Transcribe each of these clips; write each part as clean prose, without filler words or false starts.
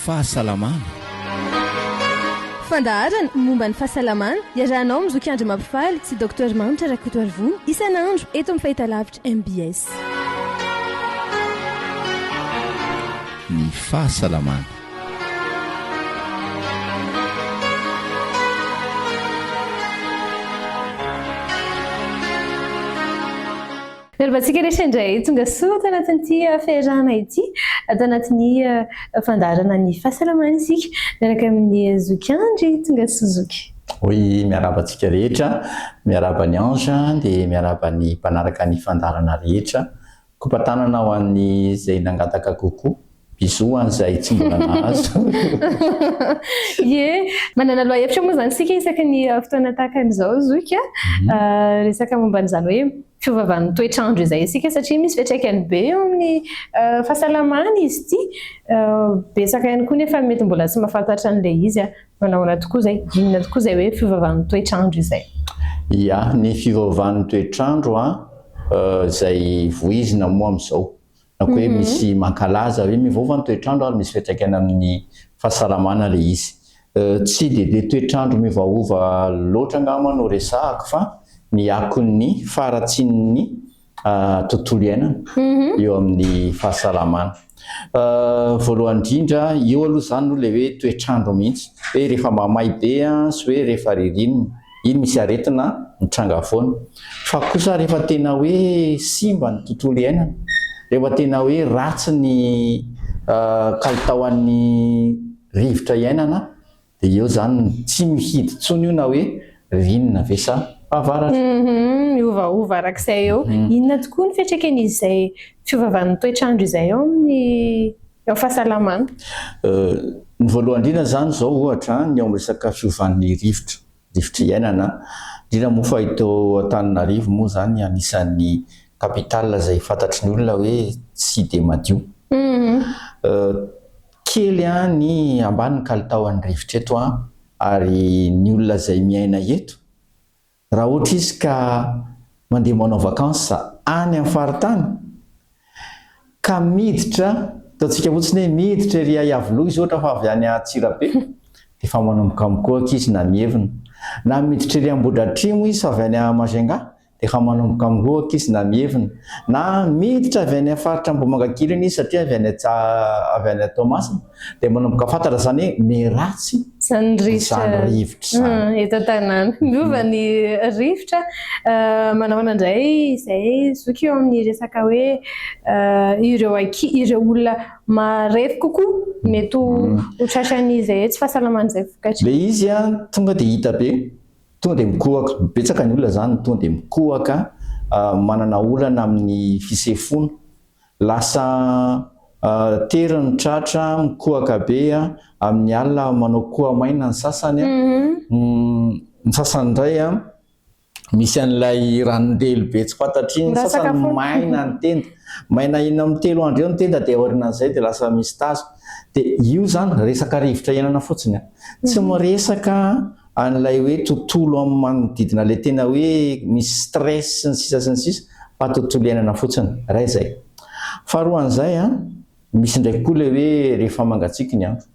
fahasalamana. Fandaharana momba ny fahasalamana iarahanao mizoky andro mampifaly sy Dr Manitra Rakotoarivony isan'andro eto amin'ny fahitalavitra MBS. Ny fahasalamana. Miarabantsika rehetra indray tonga soa tao anatin'ity fiarahana ity atao anatin'ny fandaharana ny fahasalamana isika miaraka amin'ny Zokiandry tonga soa Zoky. Oi, miarabantsika rehetra, miarabany Ange dia miarabany mpanaraka ny fandaharana rehetra, kompatanana ho an'ny izay nangataka kokoa. Bisous an'izay tsy mbola nahazo. Ye, manana loha hevitra moa zany sika isaky ny fotoana tahaka an'izao Zoky resaka momba an'izany hoe fiovavan'ny toetrandro izay isika satria misy fiantraikany be eo amin'ny fahasalamana izy ity. Betsaka ihany koa nefa mety mbola tsy mahafantatra an'ilay izy manaona tokoa izay, inona tokoa izay hoe fiovavan'ny toetrandro izay. Ia, ny fiovavan'ny toetrandro izay voizina moa amin'izao. Na koa hoe misy mankalaza hoe mivaova ny toetrandro ary misy fiantraikany amin'ny fahasalamana ilay izy. Tsy dia toetrandro miovaova loatra angamba no resahako fa ny akon'ny faratsin'ny tontolo iainana eo amin'ny fahasalamana. Voalohany indrindra eo aloha izany no ilay hoe toetrandro mihitsy hoe rehefa mamay be sy hoe rehefa ririnina iny misy aretina mitranga foana fa kosa rehefa tena hoe simba ny tontolo iainana, rehefa tena hoe ratsy ny kalitaon'ny rivotra iainana dia eo zany tsy mihidy tsony io na hoe rinina ve sa fahavaratra. Miovaova arak'izay eo. Inona tokoa ny fiantraikan'izy izay fiovavan'ny toetrandro izay eo amin'ny fahasalamana? Ny voalohany indrindra zany izao ohatra ny ao amin'ny resaka fiovan'ny rivotra iainana, indrindra moa fa ito Antananarivo moa zany anisan'ny kapitala izay fantatry ny olona hoe tsy dia madio. Kely ny ambanin'ny kalitaon'ny rivotra eto ary ny olona izay miaina eto raha ohatra izy ka mandeha manao vakansa any amin'ny faritany ka miditra, ataontsika fotsiny hoe miditra ery Iavoloha izy ohatra fa avy any Antsirabe dia efa manomboka mikoaka izy na mievina, na miditra ery Ambohidratrimo izy avy any Majunga dia efa manomboka mikoaka izy na mievina, na miditra avy any faritra Ambohimangankely izy satria avy any Toamasina dia manomboka fantatra zany hoe meratsy zany rivotra eto an-tanàna. Miova ny rivotra manao indray izay Zoky eo amin'ny resaka hoe ireo olona marefo kokoa mety ho tratrany tsy fahasalamana izay vokatra. Ilay izy tonga dia hita be, tonga dia mikoaka, betsaka ny olona zany tonga dia mikoaka, manana olana amin'ny fisefoana, lasa teriny tratra mikoaka be amin'ny alina manao koa maina ny sasany ny sasany indray misy an'ilay ranondelo be tsy fantatry ny sasany maina ny tenda, maina ina amin'ny 3 andro eo ny tenda dia aorian'izay dia lasa misy tazo. Dia io zany resaka rivotra iainana fotsiny, tsy miresaka an'ilay hoe tontolo amin'ny manodidina ilay tena hoe misy stress sy ny sisa fa tontolo iainana fotsiny ray izay. Faharoan'izay misy indray koa ilay hoe rehefa mangatsiaka ny andro,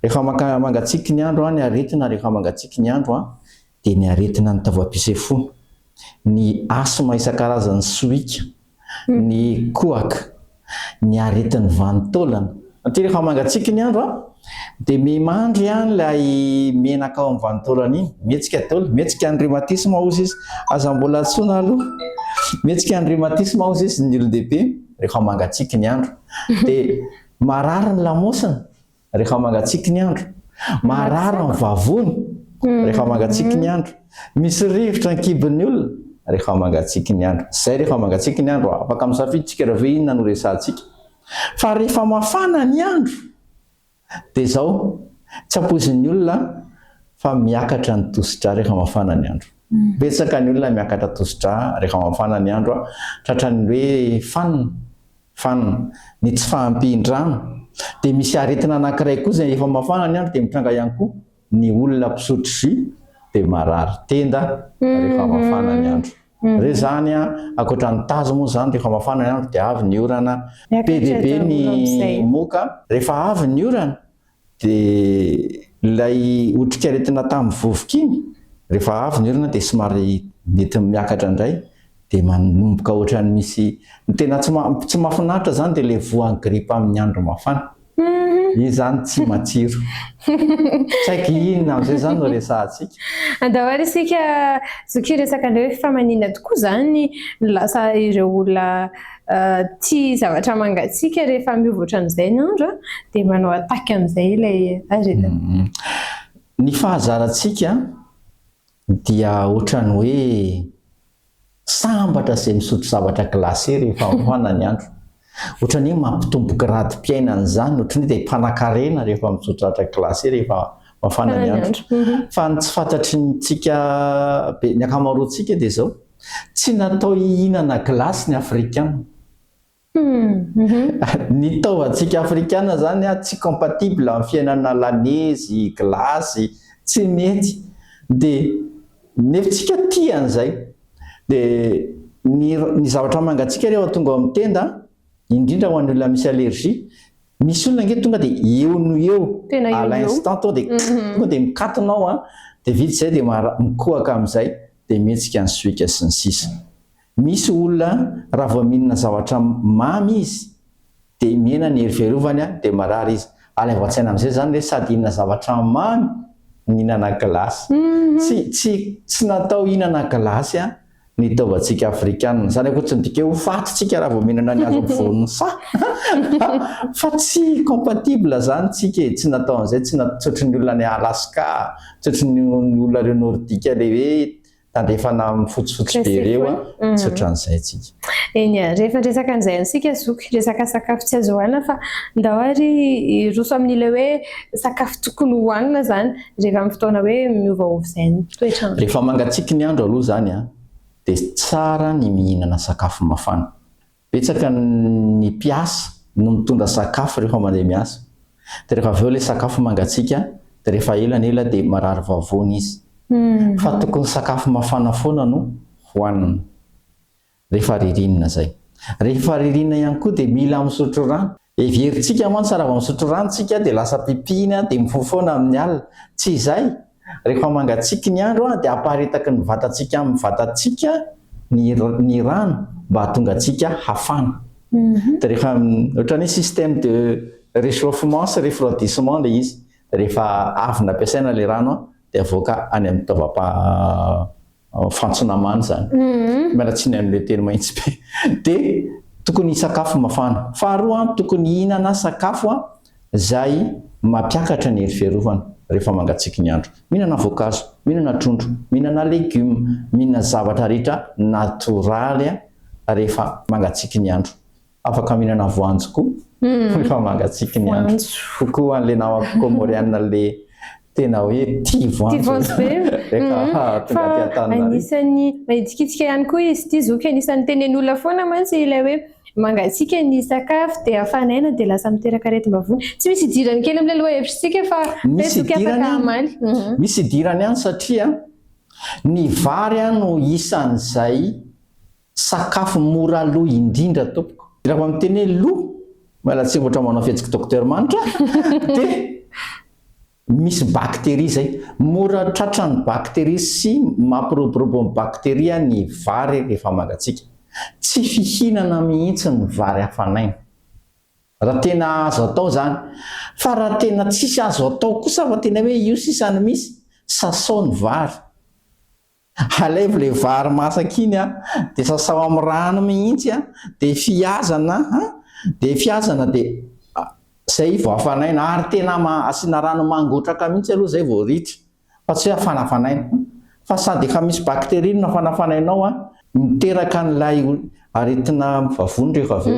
rehefa mangatsiaka ny andro ny aretina, rehefa mangatsiaka ny andro dia ny aretina ny taovam-pisefoana, ny asma isan-karazany sohika, ny kohaka, ny aretin'ny vanitaolana. Satria rehefa mangatsiaka ny andro dia memandry ilay menaka ao amin'ny vanitaolana iny, mihetsika daholo, mihetsika ny rhumatisme hozy izy, aza mbola antsoina aloha, mihetsika ny rhumatisme hozy izy ny olon-dehibe rehefa mangatsiaka ny andro. Dia marary ny lamosina rehefa mangatsiaka ny andro, marary ny vavony rehefa mangatsiaka ny andro, misy rivotra ny kibon'ny olona rehefa mangatsiaka ny andro. Izay rehefa mangatsiaka ny andro afaka misafidytsika raha hoe inona no resahantsika. Fa rehefa mafana ny andro dia izao tsy ampoizin'ny olona fa miakatra ny tosidra rehefa mafana ny andro. Betsaka ny olona miakatra tosidra rehefa mafana ny andro tratran'ny hoe fanina ny tsy fahampihin-drano. Dia misy aretina anankiray koa izay efa mafana ny andro dia mitranga ihany koa ny olona mpisotro jus dia marary tenda rehefa mafana ny andro. Re zany ankoatran'ny tazo moa zany rehefa mafana ny andro dia avy ny orana, be dia be ny moka rehefa avy ny orana dia ilay otrikaretina tamin'ny vovoka iny rehefa avy ny olona dia somary mety miakatra indray dia manomboka ohatrany misy tena tsy mahafinaritra zany dia ilay voan'ny gripa amin'ny andro mafana. Izy zany tsy matsiro. Tsaiky inona amin'izay zany no resahantsika. Andao isika zoky resaka ilay hoe famanina tokoa zany lasa ireo olona tia zavatra mangatsiaka rehefa mivoatra an'izay ny andro dia manao ataky amin'izay ilay aretina. Ny fahazarantsika dia ohatrany hoe sambatra izay misotro zavatra glasé rehefa mafana ny andro. Ohatrany hoe mampitomboky radim-piainana zany, ohatrany dia mpanan-karena rehefa misotro zavatra glasé rehefa mafana ny andro. Fa tsy fantatry ntsika ny ankamaroantsika dia izao tsy natao hihinana glasy ny Afrikana. Ny taovantsika Afrikana zany tsy compatible amin'ny fiainana lanezy, glasy, tsy mety. Dia nefitsika tia an'izay. Dia ny zavatra mangatsiaka rehefa tonga amin'ny tenda, indrindra ho an'ny olona misy allergie, misy olona nge tonga dia eo no eo à l'instant tonga dia mikatonao dia vita izay dia mikohaka amin'izay dia mihetsika ny soika sy ny sisa. Misy olona raha vao mihinana zavatra mamy izy dia mihena ny hery fiarovany dia marary izy. Alaivo an-tsaina amin'izay zany hoe sady hihinana zavatra mamy mihinana glasy. Tsy natao hihinana glasy ny taovantsika Afrikana. Zany hoe tsy midika ho fatytsika raha vao mihinana ny azo ampovoan'ny saha. Fa tsy compatible zany tsika, tsy natao an'izay, tsy tsotry ny olona ny Alaska, tsotry ny olona reo nordika le hoe tandrefana fotsifotsy be reo tsotry an'izay tsika. Eny rehefa resaka an'izay ansika zoky resaka sakafo tsy azo hohanina fa ndao ary roso amin'ilay hoe sakafo tokony hohanina zany rehefa amin'ny fotoana hoe miovaova izay ny toetrandro. Rehefa mangatsiaka ny andro aloha zany dia tsara ny mihinana sakafo mafana. Betsaka ny mpiasa no mitondra sakafo rehefa mandeha miasa. Dia rehefa avy eo ilay sakafo mangatsiaka dia rehefa ela dia marary vavony izy. Fa tokony sakafo mafana foana no hohanina rehefa ririnina zay. Rehefa ririnina ihany koa dia mila misotro rano. Heverintsika mantsy raha vao misotro rano tsika dia lasa pipina dia mifofoana amin'ny alina. Tsy izay. Rehefa mangatsiaka ny andro dia aparitaky ny vatantsika amin'ny vatantsika ny rano mba hahatonga antsika hafana. Dia rehefa ohatrany hoe système de réchauffement sy refroidissement ilay izy. Rehefa avy nampiasaina ilay rano dia avoaka any amin'ny fantsinamany zany. Mialatsiny amin'ilay teny mahitsy be. Dia tokony sakafo mafana. Faharoa tokony hihinana sakafo izay mampiakatra ny hery fiarovana rehefa mangatsiaka ny andro. Mihinana voankazo, mihinana trondro, mihinana légumes, mihinana zavatra rehetra natoraly rehefa mangatsiaka ny andro. Afaka mihinana voanjo koa rehefa mangatsiaka ny andro. Kokoa an'ilay namako komoriana ilay tena hoe tia voanjo be. Fa anisany mahitsikitsika ihany koa izy ity zoky anisany tenen'olona foana mantsy ilay hoe mangatsiaka ny sakafo dia hafanaina dia lasa miteraka aretim-bavony. Tsy misy idirany kely amin'ilay lohahevitrisika fa zoky afaka hamaly. Misy idirany ihany satria ny vary no isan'izay sakafo mora lo indrindra tompoko. Raha miteny hoe lo, mialatsiny ohatra manao fihetsiky docteur Manitra dia misy bakteria zay. Mora tratran'ny bakteria sy mampiroborobo ny bakteria ny vary rehefa mangatsiaka. Tsy fihinana mihitsy ny vary hafanaina. Raha tena azo atao zany. Fa raha tena tsisy azo atao kosa fa tena hoe io sisany misy, sasao ny vary. Alaivo ilay vary masaka iny dia sasao amin'ny rano mihitsy dia fiazana dia zay vao hafanaina ary tena asiana rano mangotraka mihitsy aloha zay vao ritra. Fa tsy hoe hafanafanaina. Fa sady efa misy bakteria no hafanafanainao miteraka an'ilay aretina vavony rehefa avy eo.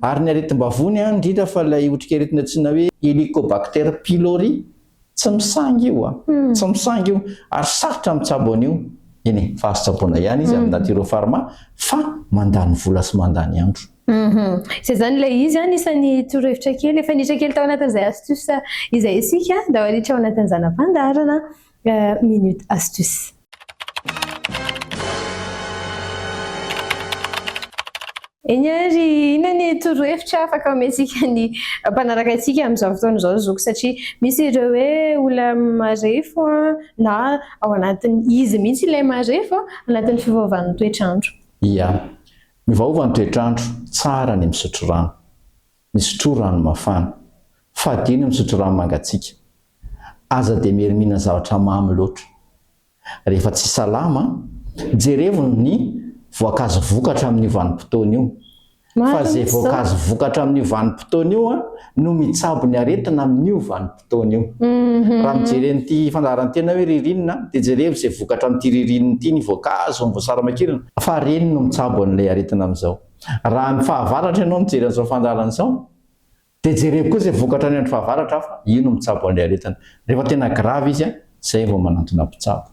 Ary ny aretim-bavony indrindra fa ilay otrikaretina antsoina hoe Helicobacter pylori tsy misangy io tsy misangy io ary sarotra mitsabo an'io. Eny fa azo tsaboana ihany izy amin'ny naturo-pharma fa mandany vola sy mandany andro. Izay zany ilay izy anisany torohevitra kely efa niditra kely tao anatin'izay astuce izay isika da niditra ao anatin'izany ampandarana minute astuce. Eny ary inona ny torohevitra afaka ometsika ny mpanaraka antsika amin'izao fotoana izao zoky satria misy ireo hoe olona marefo na ao anatin'ny izy mihitsy ilay marefo anatin'ny fivaovan'ny toetrandro. Ia, mivaova ny toetrandro tsara ny misotro rano, misotro rano mafana, fadiny misotro rano mangatsiaka, aza dia miherimiana zavatra mamy loatra. Rehefa tsy salama jerevo ny voankazo vokatra amin'ny vanim-potoana io. Fa izay voankazo vokatra amin'ny vanim-potoana io no mitsabo ny aretina amin'io vanim-potoana io. Raha mijeren'ity fandaharantena hoe ririnina dia jerevo izay vokatra amin'ity ririnina ity ny voankazo ny voasarimakirana fa reny no mitsabo an'ilay aretina amin'izao. Raha fahavaratra ianao mijery an'izao fandaharan'izao dia jerevo koa izay vokatra any amin'ny fahavaratra fa io no mitsabo an'ilay aretina. Rehefa tena grave izy izay vao manantona mpitsabo.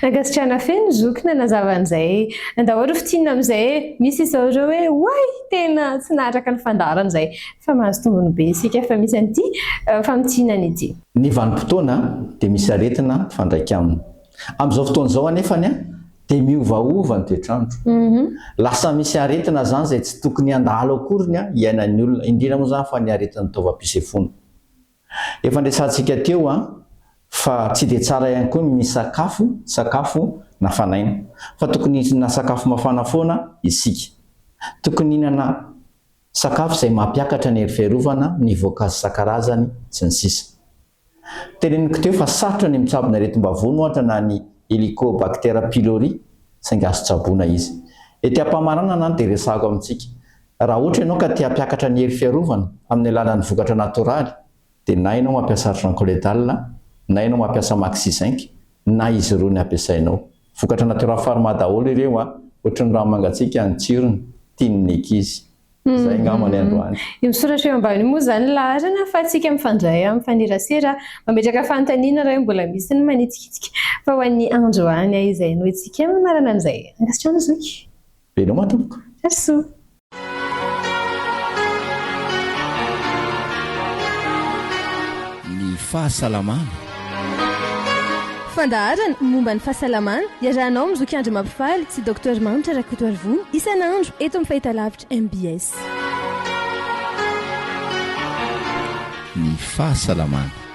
Nagasitrana feno zoky na nazavan'izay daholo fitinina amin'izay misy izao ireo hoe way tena tsy nahatraka ny fandaharana izay fa mahazo tombony be isika fa misy an'ity famitsinana ity. Ny vanim-potoana dia misy aretina fandraika aminy. Amin'izao fotoana izao anefany dia miovaova ny toetrandro. Lasa misy aretina zany izay tsy tokony handalo akory iainan'ny olona, indrindra moa zany fa ny aretin'ny taovam-pisefoana. Efa ndresantsika teo fa tsy dia tsara ihany koa ny sakafo nafanaina fa tokony hihinana sakafo mafana foana isika. Tokony hihinana sakafo izay mampiakatra ny hery fiarovana, ny voankazo isan-karazany sy ny sisa. Teneniko teo fa sarotra ny mitsabo ny aretim-bavony ohatra na ny Helicobacter pylori saingy azo tsaboana izy. Ety am-pamaranana dia resahako amintsika. Raha ohatra ianao ka tia hampiakatra ny hery fiarovana amin'ny alalan'ny vokatra natoraly dia na ianao mampiasa argent-colédal na ianao mampiasa maxi zinc na izy roa ny ampiasainao. Vokatra natoraly farma daholo ireo ohatran'ny rano mangatsiaka ny tsirony tian'ny ankizy. Izay angambany androany. Io misoratra eo ambany moa izany laharana fa antsika mifandray mifanirasera mametraka fanontaniana raha mbola misy ny manitsikitsika fa ho an'ny androany izay no itsika manarana an'izay. Angasitrana zoky. Benao matomboka. Aso. Ny fahasalamana. Fandaharana momba ny fahasalamana iarahanao mizoky andro mampifaly sy Dr Manitra Rakotoarivony isan'andro eto amin'ny fahitalavitra MBS. Ny fahasalamana.